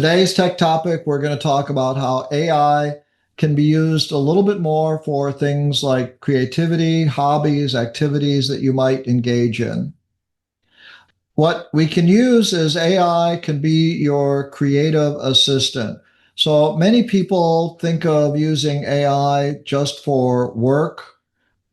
Today's tech topic, we're going to talk about how AI can be used a little bit more for things like creativity, hobbies, activities that you might engage in. What we can use is AI can be your creative assistant. So many people think of using AI just for work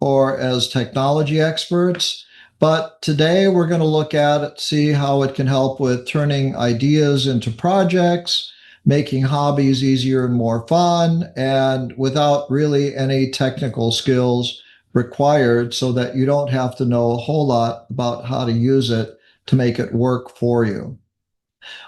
or as technology experts. But today we're going to look at it, see how it can help with turning ideas into projects, making hobbies easier and more fun, and without really any technical skills required, so that you don't have to know a whole lot about how to use it to make it work for you.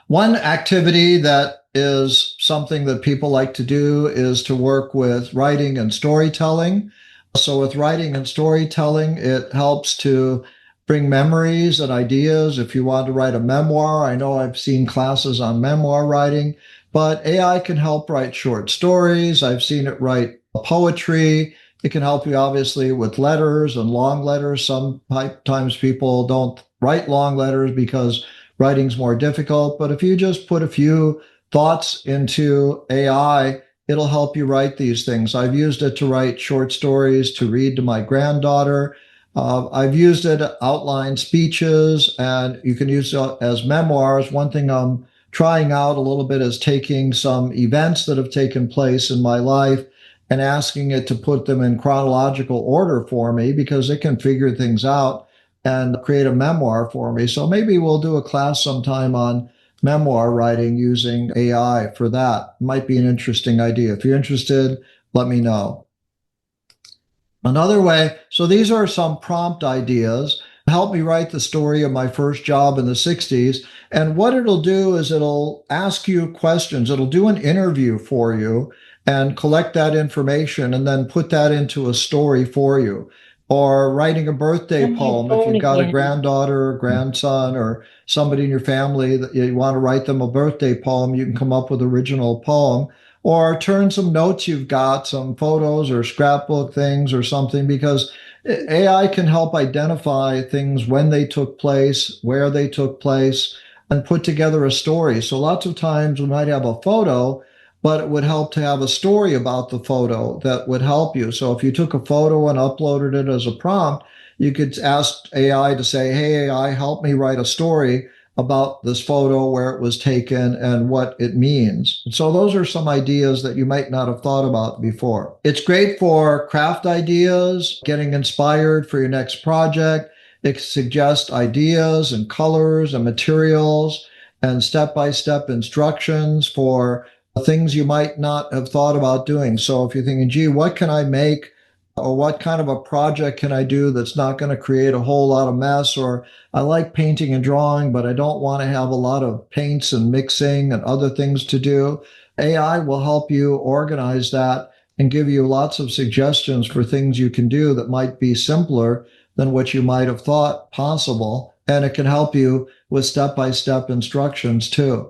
One activity that is something that people like to do is to work with writing and storytelling. So, with writing and storytelling, it helps to bring memories and ideas. If you want to write a memoir, I know I've seen classes on memoir writing, but AI can help write short stories. I've seen it write poetry. It can help you, obviously, with letters and long letters. Sometimes people don't write long letters because writing's more difficult. But if you just put a few thoughts into AI, it'll help you write these things. I've used it to write short stories to read to my granddaughter. I've used it to outline speeches, and you can use it as memoirs. One thing I'm trying out a little bit is taking some events that have taken place in my life and asking it to put them in chronological order for me, because it can figure things out and create a memoir for me. So maybe we'll do a class sometime on memoir writing using AI for that. Might be an interesting idea. If you're interested, let me know. Another way, so these are some prompt ideas. Help me write the story of my first job in the 60s. And what it'll do is it'll ask you questions. It'll do an interview for you and collect that information and then put that into a story for you. Or writing a birthday On my poem. If phone you've got a again. granddaughter or grandson or somebody in your family that you want to write them a birthday poem, you can come up with original poem. Or turn some notes you've got, some photos or scrapbook things or something, because AI can help identify things when they took place, where they took place, and put together a story. So lots of times we might have a photo, but it would help to have a story about the photo that would help you. So if you took a photo and uploaded it as a prompt, you could ask AI to say, "Hey, AI, help me write a story about this photo, where it was taken, and what it means." So those are some ideas that you might not have thought about before. It's great for craft ideas, getting inspired for your next project. It suggests ideas and colors and materials and step-by-step instructions for things you might not have thought about doing. So if you're thinking, gee, what can I make, or what kind of a project can I do that's not going to create a whole lot of mess? Or I like painting and drawing, but I don't want to have a lot of paints and mixing and other things to do. AI will help you organize that and give you lots of suggestions for things you can do that might be simpler than what you might have thought possible. And it can help you with step-by-step instructions too.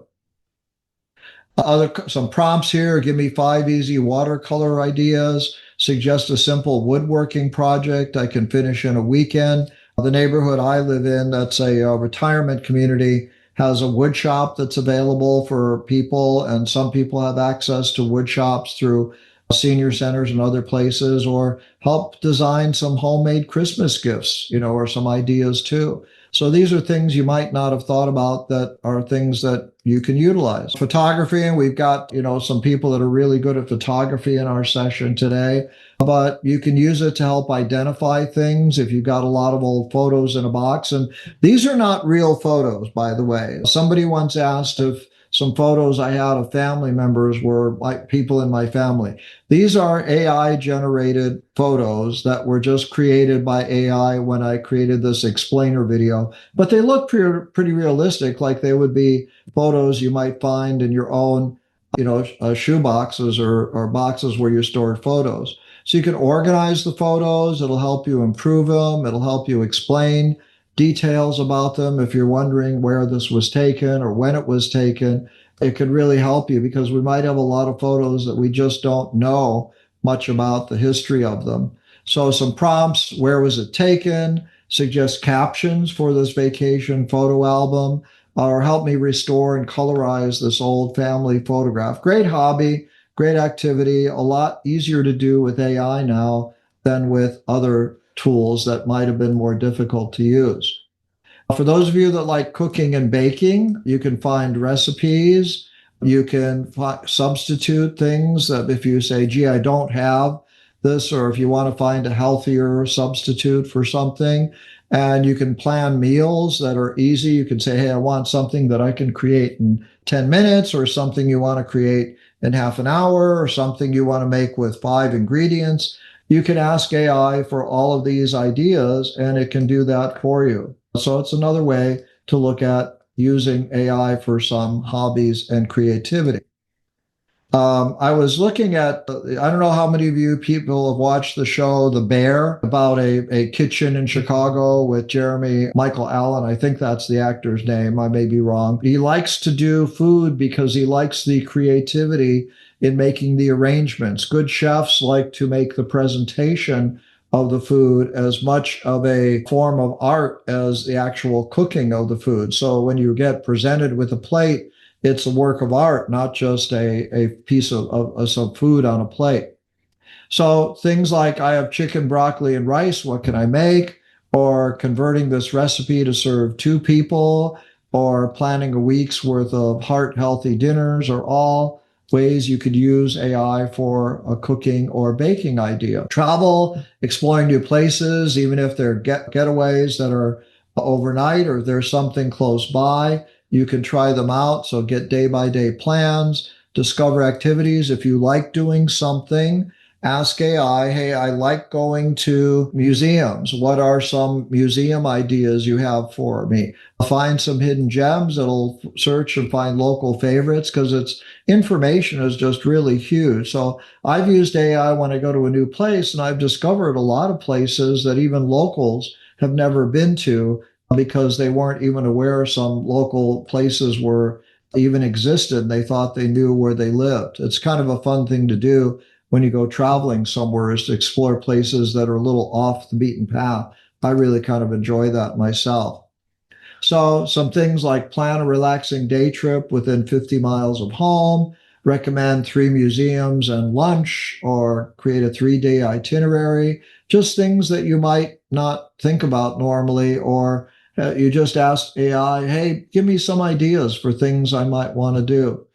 Some prompts here. Give me 5 easy watercolor ideas. Suggest a simple woodworking project I can finish in a weekend. The neighborhood I live in, that's a retirement community, has a wood shop that's available for people, and some people have access to wood shops through senior centers and other places, or help design some homemade Christmas gifts, or some ideas too. So these are things you might not have thought about that are things that you can utilize. Photography, and we've got, some people that are really good at photography in our session today, but you can use it to help identify things if you've got a lot of old photos in a box. And these are not real photos, by the way. Somebody once asked if some photos I had of family members were like people in my family. These are AI generated photos that were just created by AI when I created this explainer video, but they look pretty realistic, like they would be photos you might find in your own, shoe boxes or boxes where you stored photos. So you can organize the photos. It'll help you improve them. It'll help you explain details about them. If you're wondering where this was taken or when it was taken, it could really help you, because we might have a lot of photos that we just don't know much about the history of them. So some prompts: where was it taken? Suggest captions for this vacation photo album. or help me restore and colorize this old family photograph. Great hobby, great activity, a lot easier to do with AI now than with other tools that might have been more difficult to use. For those of you that like cooking and baking, you can find recipes. You can substitute things that if you say, gee, I don't have this, or if you want to find a healthier substitute for something, and you can plan meals that are easy. You can say, hey, I want something that I can create in 10 minutes, or something you want to create in half an hour, or something you want to make with 5 ingredients. You can ask AI for all of these ideas, and it can do that for you. So it's another way to look at using AI for some hobbies and creativity. I was looking at, I don't know how many of you people have watched the show The Bear, about a kitchen in Chicago with Jeremy Michael Allen. I think that's the actor's name. I may be wrong. He likes to do food because he likes the creativity in making the arrangements. Good chefs like to make the presentation of the food as much of a form of art as the actual cooking of the food. So when you get presented with a plate, it's a work of art, not just a piece of some food on a plate. So things like, I have chicken, broccoli, and rice. What can I make? Or converting this recipe to serve 2 people, or planning a week's worth of heart healthy dinners, are all ways you could use AI for a cooking or baking idea. Travel, exploring new places, even if they're getaways that are overnight, or if there's something close by, you can try them out. So get day by day plans, discover activities. If you like doing something, ask AI, hey, I like going to museums. What are some museum ideas you have for me? Find some hidden gems. It'll search and find local favorites, because its information is just really huge. So I've used AI when I go to a new place, and I've discovered a lot of places that even locals have never been to, because they weren't even aware some local places were even existed. They thought they knew where they lived. It's kind of a fun thing to do when you go traveling somewhere, is to explore places that are a little off the beaten path. I really kind of enjoy that myself. So some things like plan a relaxing day trip within 50 miles of home, recommend 3 museums and lunch, or create a 3-day itinerary, just things that you might not think about normally, or you just ask AI, hey, give me some ideas for things I might want to do.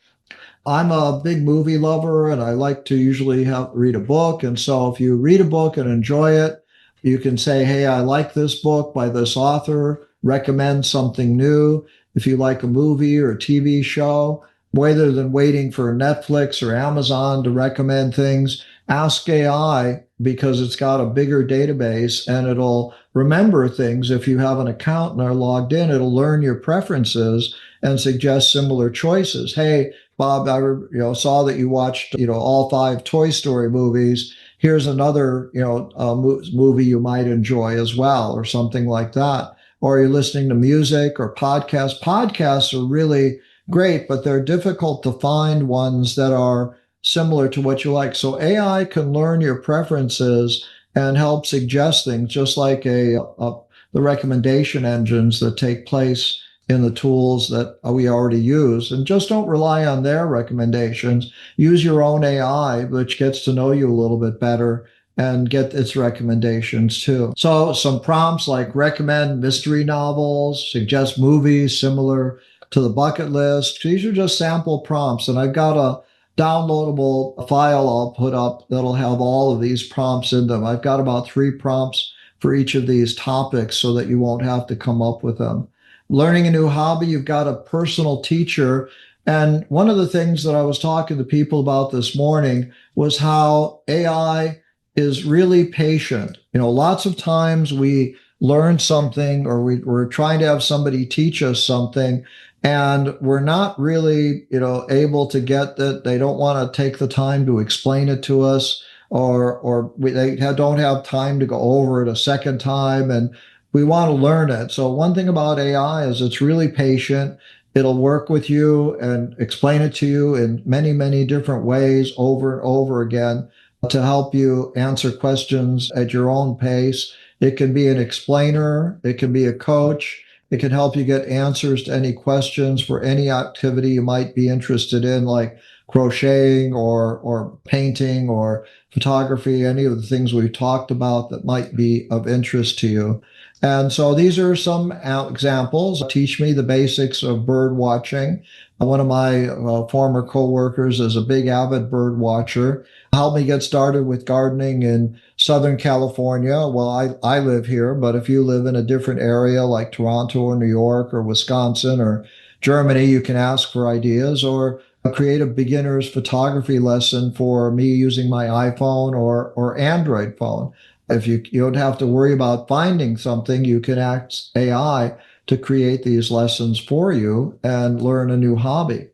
I'm a big movie lover, and I like to usually read a book. And so if you read a book and enjoy it, you can say, hey, I like this book by this author, recommend something new. If you like a movie or a TV show, rather than waiting for Netflix or Amazon to recommend things, ask AI, because it's got a bigger database and it'll remember things. If you have an account and are logged in, it'll learn your preferences and suggest similar choices. Hey, Bob, I saw that you watched all 5 Toy Story movies. Here's another movie you might enjoy as well, or something like that. Or you're listening to music or podcasts. Podcasts are really great, but they're difficult to find ones that are similar to what you like. So AI can learn your preferences and help suggest things, just like the recommendation engines that take place in the tools that we already use. And just don't rely on their recommendations. Use your own AI, which gets to know you a little bit better, and get its recommendations too. So some prompts like recommend mystery novels, suggest movies similar to the bucket list. These are just sample prompts. And I've got a downloadable file I'll put up that'll have all of these prompts in them. I've got about 3 prompts for each of these topics so that you won't have to come up with them. Learning a new hobby, you've got a personal teacher. And one of the things that I was talking to people about this morning was how AI is really patient. Lots of times we learn something, or we're trying to have somebody teach us something, and we're not really, able to get that. They don't want to take the time to explain it to us, or they don't have time to go over it a second time, and we want to learn it. So one thing about AI is it's really patient. It'll work with you and explain it to you in many, many different ways over and over again to help you answer questions at your own pace. It can be an explainer. It can be a coach. It can help you get answers to any questions for any activity you might be interested in, like crocheting or painting or photography, any of the things we've talked about that might be of interest to you. And so these are some examples. Teach me the basics of bird watching. One of my former coworkers is a big avid bird watcher. Helped me get started with gardening in Southern California. Well, I live here, but if you live in a different area like Toronto or New York or Wisconsin or Germany, you can ask for ideas or create a beginner's photography lesson for me using my iPhone or Android phone. If you don't have to worry about finding something, you can ask AI to create these lessons for you and learn a new hobby.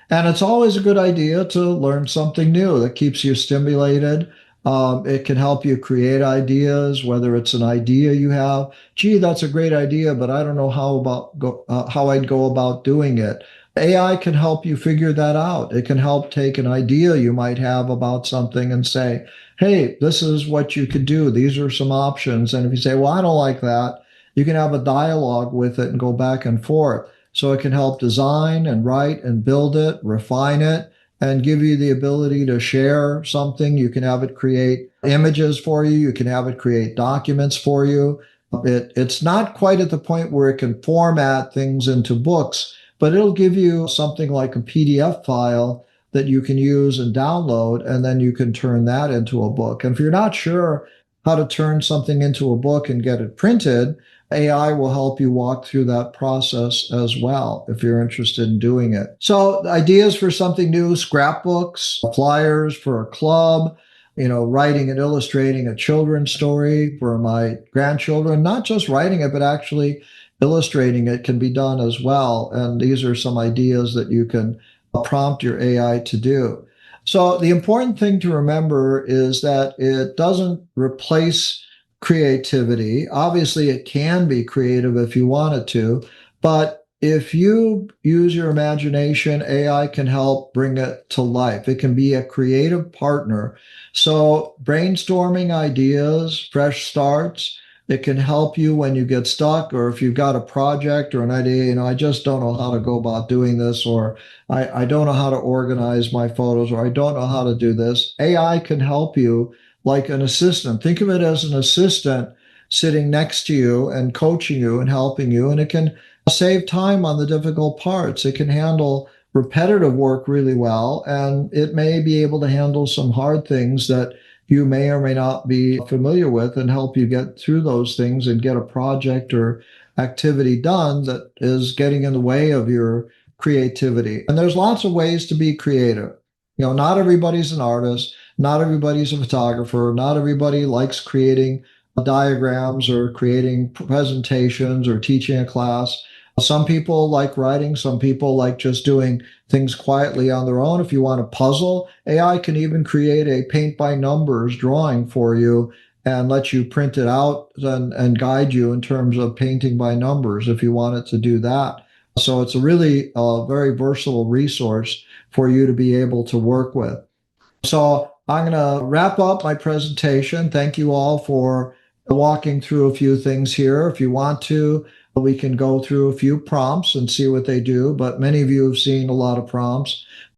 And it's always a good idea to learn something new that keeps you stimulated. It can help you create ideas, whether it's an idea you have. Gee, that's a great idea, but I don't know how I'd go about doing it. AI can help you figure that out. It can help take an idea you might have about something and say, hey, this is what you could do. These are some options. And if you say, well, I don't like that, you can have a dialogue with it and go back and forth. So it can help design and write and build it, refine it, and give you the ability to share something. You can have it create images for you. You can have it create documents for you. It's not quite at the point where it can format things into books, but it'll give you something like a PDF file that you can use and download, and then you can turn that into a book. And if you're not sure how to turn something into a book and get it printed, AI will help you walk through that process as well if you're interested in doing it. So, ideas for something new, scrapbooks, flyers for a club, writing and illustrating a children's story for my grandchildren, not just writing it, but actually illustrating it can be done as well. And these are some ideas that you can prompt your AI to do. So, the important thing to remember is that it doesn't replace creativity. Obviously, it can be creative if you want it to, but if you use your imagination, AI can help bring it to life. It can be a creative partner. So, brainstorming ideas, fresh starts, it can help you when you get stuck, or if you've got a project or an idea, I just don't know how to go about doing this, or I don't know how to organize my photos, or I don't know how to do this. AI can help you like an assistant. Think of it as an assistant sitting next to you and coaching you and helping you. And it can save time on the difficult parts. It can handle repetitive work really well. And it may be able to handle some hard things that you may or may not be familiar with and help you get through those things and get a project or activity done that is getting in the way of your creativity. And there's lots of ways to be creative. Not everybody's an artist. Not everybody's a photographer. Not everybody likes creating diagrams or creating presentations or teaching a class. Some people like writing. Some people like just doing things quietly on their own. If you want a puzzle, AI can even create a paint by numbers drawing for you and let you print it out and guide you in terms of painting by numbers if you want it to do that. So it's a really very versatile resource for you to be able to work with. So I'm going to wrap up my presentation. Thank you all for walking through a few things here. If you want to, we can go through a few prompts and see what they do, but many of you have seen a lot of prompts.